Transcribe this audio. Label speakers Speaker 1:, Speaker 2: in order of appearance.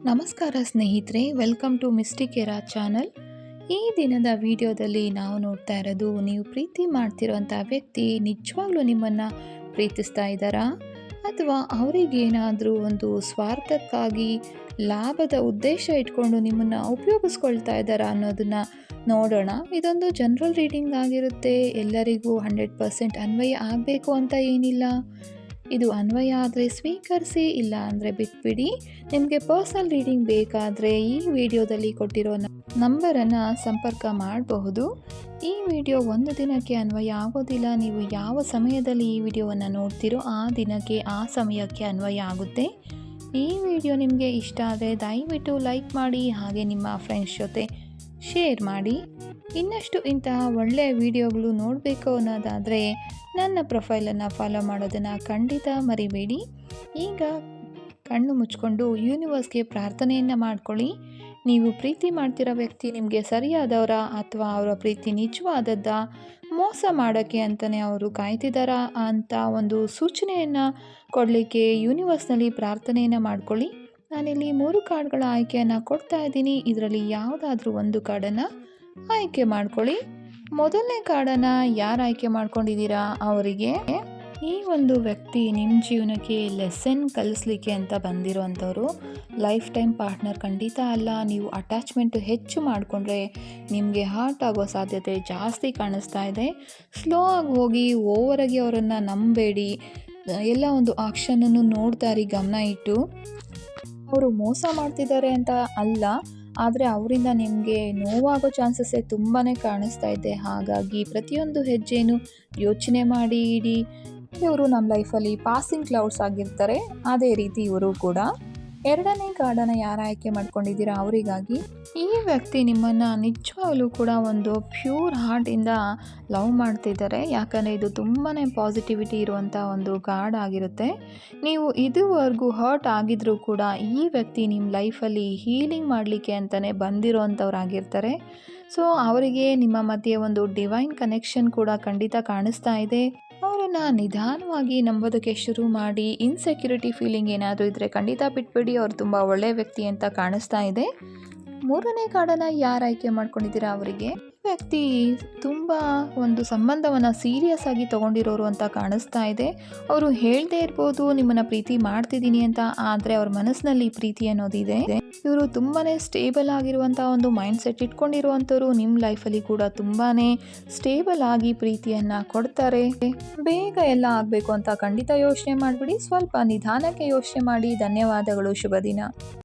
Speaker 1: ನಮಸ್ಕಾರ ಸ್ನೇಹಿತರೆ, welcome to Mystic Era channel. ಈ ದಿನದ ವಿಡಿಯೋದಲ್ಲಿ ನಾವು ನೋಡ್ತಾ ಇರೋದು, ನೀವು ಪ್ರೀತಿ ಮಾಡ್ತಿರೋಂಥ ವ್ಯಕ್ತಿ ನಿಜವಾಗ್ಲೂ ನಿಮ್ಮನ್ನು ಪ್ರೀತಿಸ್ತಾ ಇದ್ದಾರಾ ಅಥವಾ ಅವರಿಗೇನಾದರೂ ಒಂದು ಸ್ವಾರ್ಥಕ್ಕಾಗಿ ಲಾಭದ ಉದ್ದೇಶ ಇಟ್ಕೊಂಡು ನಿಮ್ಮನ್ನು ಉಪಯೋಗಿಸ್ಕೊಳ್ತಾ ಇದ್ದಾರಾ ಅನ್ನೋದನ್ನು ನೋಡೋಣ. ಇದೊಂದು ಜನರಲ್ ರೀಡಿಂಗ್ ಆಗಿರುತ್ತೆ. ಎಲ್ಲರಿಗೂ 100% ಅನ್ವಯ ಆಗಬೇಕು ಅಂತ ಏನಿಲ್ಲ. ಇದು ಅನ್ವಯ ಆದರೆ ಸ್ವೀಕರಿಸಿ, ಇಲ್ಲ ಅಂದರೆ ಬಿಟ್ಬಿಡಿ. ನಿಮಗೆ ಪರ್ಸನಲ್ ರೀಡಿಂಗ್ ಬೇಕಾದರೆ ಈ ವಿಡಿಯೋದಲ್ಲಿ ಕೊಟ್ಟಿರೋ ನಂಬರನ್ನು ಸಂಪರ್ಕ ಮಾಡಬಹುದು. ಈ ವಿಡಿಯೋ ಒಂದು ದಿನಕ್ಕೆ ಅನ್ವಯ ಆಗೋದಿಲ್ಲ. ನೀವು ಯಾವ ಸಮಯದಲ್ಲಿ ಈ ವಿಡಿಯೋವನ್ನು ನೋಡ್ತೀರೋ ಆ ದಿನಕ್ಕೆ, ಆ ಸಮಯಕ್ಕೆ ಅನ್ವಯ ಆಗುತ್ತೆ. ಈ ವಿಡಿಯೋ ನಿಮಗೆ ಇಷ್ಟ ಆದರೆ ದಯವಿಟ್ಟು ಲೈಕ್ ಮಾಡಿ, ಹಾಗೆ ನಿಮ್ಮ ಫ್ರೆಂಡ್ಸ್ ಜೊತೆ ಶೇರ್ ಮಾಡಿ. ಇನ್ನಷ್ಟು ಇಂತಹ ಒಳ್ಳೆಯ ವಿಡಿಯೋಗಳು ನೋಡಬೇಕು ಅನ್ನೋದಾದರೆ ನನ್ನ ಪ್ರೊಫೈಲನ್ನು ಫಾಲೋ ಮಾಡೋದನ್ನು ಖಂಡಿತ ಮರಿಬೇಡಿ. ಈಗ ಕಣ್ಣು ಮುಚ್ಕೊಂಡು ಯೂನಿವರ್ಸ್ಗೆ ಪ್ರಾರ್ಥನೆಯನ್ನು ಮಾಡ್ಕೊಳ್ಳಿ. ನೀವು ಪ್ರೀತಿ ಮಾಡ್ತಿರೋ ವ್ಯಕ್ತಿ ನಿಮಗೆ ಸರಿಯಾದವರ ಅಥವಾ ಅವರ ಪ್ರೀತಿ ನಿಜವಾದದ್ದ, ಮೋಸ ಮಾಡೋಕ್ಕೆ ಅಂತಲೇ ಅವರು ಕಾಯ್ತಿದ್ದಾರಾ ಅಂತ ಒಂದು ಸೂಚನೆಯನ್ನು ಕೊಡಲಿಕ್ಕೆ ಯೂನಿವರ್ಸ್ನಲ್ಲಿ ಪ್ರಾರ್ಥನೆಯನ್ನು ಮಾಡ್ಕೊಳ್ಳಿ. ನಾನಿಲ್ಲಿ 3 ಕಾರ್ಡ್ಗಳ ಆಯ್ಕೆಯನ್ನು ಕೊಡ್ತಾ ಇದ್ದೀನಿ. ಇದರಲ್ಲಿ ಯಾವುದಾದ್ರೂ ಒಂದು ಕಾರ್ಡನ್ನು ಆಯ್ಕೆ ಮಾಡ್ಕೊಳ್ಳಿ. ಮೊದಲನೇ ಕಾರ್ಡನ್ನು ಯಾರು ಆಯ್ಕೆ ಮಾಡ್ಕೊಂಡಿದ್ದೀರಾ ಅವರಿಗೆ ಈ ಒಂದು ವ್ಯಕ್ತಿ ನಿಮ್ಮ ಜೀವನಕ್ಕೆ ಲೆಸನ್ ಕಲಿಸ್ಲಿಕ್ಕೆ ಅಂತ ಬಂದಿರೋವಂಥವ್ರು. ಲೈಫ್ ಟೈಮ್ ಪಾರ್ಟ್ನರ್ ಖಂಡಿತ ಅಲ್ಲ. ನೀವು ಅಟ್ಯಾಚ್ಮೆಂಟು ಹೆಚ್ಚು ಮಾಡಿಕೊಂಡ್ರೆ ನಿಮಗೆ ಹರ್ಟ್ ಆಗೋ ಸಾಧ್ಯತೆ ಜಾಸ್ತಿ ಕಾಣಿಸ್ತಾ ಇದೆ. ಸ್ಲೋ ಆಗಿ ಹೋಗಿ, ಓವರಾಗಿ ಅವರನ್ನು ನಂಬಬೇಡಿ. ಎಲ್ಲ ಒಂದು ಆಕ್ಷನನ್ನು ನೋಡ್ತಾ ಇರಿ ಗಮನ ಇಟ್ಟು. ಅವರು ಮೋಸ ಮಾಡ್ತಿದ್ದಾರೆ ಅಂತ ಅಲ್ಲ, ಆದರೆ ಅವರಿಂದ ನಿಮಗೆ ನೋವಾಗೋ ಚಾನ್ಸಸ್ಸೇ ತುಂಬಾ ಕಾಣಿಸ್ತಾ ಇದೆ. ಹಾಗಾಗಿ ಪ್ರತಿಯೊಂದು ಹೆಜ್ಜೆನೂ ಯೋಚನೆ ಮಾಡಿ ಇಡಿ. ಇವರು ನಮ್ಮ ಲೈಫಲ್ಲಿ ಪಾಸಿಂಗ್ ಕ್ಲೌಡ್ಸ್ ಆಗಿರ್ತಾರೆ, ಅದೇ ರೀತಿ ಇವರು ಕೂಡ. ಎರಡನೇ ಕಾರ್ಡನ್ನು ಯಾರು ಆಯ್ಕೆ ಮಾಡ್ಕೊಂಡಿದ್ದೀರಾ ಅವರಿಗಾಗಿ ಈ ವ್ಯಕ್ತಿ ನಿಮ್ಮನ್ನು ನಿಜವಾಗ್ಲೂ ಕೂಡ ಒಂದು ಪ್ಯೂರ್ ಹಾರ್ಟಿಂದ ಲವ್ ಮಾಡ್ತಿದ್ದಾರೆ. ಯಾಕಂದರೆ ಇದು ತುಂಬಾ ಪಾಸಿಟಿವಿಟಿ ಇರುವಂಥ ಒಂದು ಕಾರ್ಡ್ ಆಗಿರುತ್ತೆ. ನೀವು ಇದುವರೆಗೂ ಹರ್ಟ್ ಆಗಿದ್ರೂ ಕೂಡ ಈ ವ್ಯಕ್ತಿ ನಿಮ್ಮ ಲೈಫಲ್ಲಿ ಹೀಲಿಂಗ್ ಮಾಡಲಿಕ್ಕೆ ಅಂತಲೇ ಬಂದಿರೋವಂಥವ್ರಾಗಿರ್ತಾರೆ. ಸೊ ಅವರಿಗೆ ನಿಮ್ಮ ಮಧ್ಯೆ ಒಂದು ಡಿವೈನ್ ಕನೆಕ್ಷನ್ ಕೂಡ ಖಂಡಿತ ಕಾಣಿಸ್ತಾ ಇದೆ. ಅವರನ್ನು ನಿಧಾನವಾಗಿ ನಂಬೋದಕ್ಕೆ ಶುರು ಮಾಡಿ. ಇನ್ಸೆಕ್ಯೂರಿಟಿ ಫೀಲಿಂಗ್ ಏನಾದರೂ ಇದ್ದರೆ ಖಂಡಿತ ಬಿಟ್ಬಿಡಿ. ಅವರು ತುಂಬ ಒಳ್ಳೆಯ ವ್ಯಕ್ತಿ ಅಂತ ಕಾಣಿಸ್ತಾ ಇದೆ. ಮೂರನೇ ಕಾರ್ಡನ್ನು ಯಾರು ಆಯ್ಕೆ ಮಾಡ್ಕೊಂಡಿದ್ದೀರಾ ಅವರಿಗೆ ಈ ವ್ಯಕ್ತಿ ತುಂಬ ಒಂದು ಸಂಬಂಧವನ್ನು ಸೀರಿಯಸ್ ಆಗಿ ತೊಗೊಂಡಿರೋರು ಅಂತ ಕಾಣಿಸ್ತಾ ಇದೆ. ಅವರು ಹೇಳದೇ ಇರ್ಬೋದು ನಿಮ್ಮನ್ನು ಪ್ರೀತಿ ಮಾಡ್ತಿದ್ದೀನಿ ಅಂತ, ಆದರೆ ಅವ್ರ ಮನಸ್ಸಿನಲ್ಲಿ ಪ್ರೀತಿ ಅನ್ನೋದಿದೆ. ಇವರು ತುಂಬಾ ಸ್ಟೇಬಲ್ ಆಗಿರುವಂಥ ಒಂದು ಮೈಂಡ್ ಸೆಟ್ ಇಟ್ಕೊಂಡಿರುವಂಥವ್ರು. ನಿಮ್ಮ ಲೈಫಲ್ಲಿ ಕೂಡ ತುಂಬಾ ಸ್ಟೇಬಲ್ ಆಗಿ ಪ್ರೀತಿಯನ್ನು ಕೊಡ್ತಾರೆ. ಬೇಗ ಎಲ್ಲ ಆಗಬೇಕು ಅಂತ ಖಂಡಿತ ಯೋಚನೆ ಮಾಡಿಬಿಡಿ. ಸ್ವಲ್ಪ ನಿಧಾನಕ್ಕೆ ಯೋಚನೆ ಮಾಡಿ. ಧನ್ಯವಾದಗಳು. ಶುಭ ದಿನ.